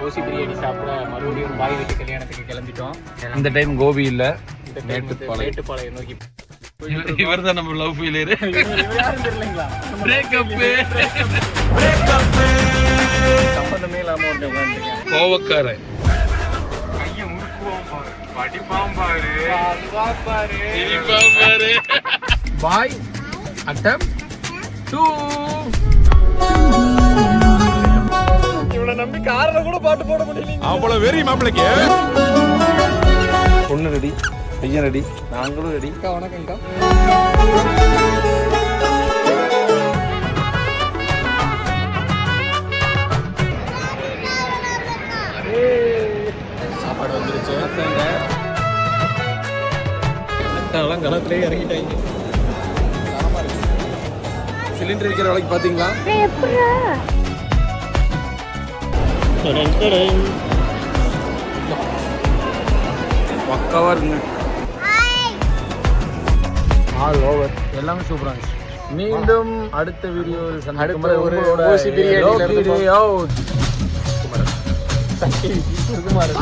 கோசி பிரியாணி சாப்பிட மறுபடியும் பாய் வீட்டு கல்யாணத்துக்கு கிளம்பிட்டோம். இந்த டைம் கோபி இல்ல, மேட்டுப்பாளையம் நோக்கி. இவர் தான் நம்ம லவ் ஃபெயிலியர். யாரும் தெரியலங்களா? சம்பந்தமே இல்லாம ஒருத்தன் உட்காந்துருக்கேன். கோவக்காரன் கையை முறுக்குவோம் பாரு, படிப்பாம் பாரு, பாரு. பாய் அட்டம் 2. இவனை நம்பி கார்ல கூட பாட்டு போட முடியல. அவ்வளவு வெறி மாப்பிளைக்கு. பொண்ணு ரெடி, பையன் ரெடி, நாங்களும் ரெடி. வணக்கம்க்கா. சாப்பாடு வந்துருச்சு. அக்காலாம் களத்திலே இறங்கிட்டாங்க. சிலிண்டர் இருக்கிற வேலைக்கு பாத்தீங்களா? பக்காவா இருக்குங்க. ஆல் ஓவர் எல்லாமே சூப்பரா இருந்துச்சு. மீண்டும் அடுத்த வீடியோவில் சந்திக்கும் வரை உங்களோட சுகுமாரன்.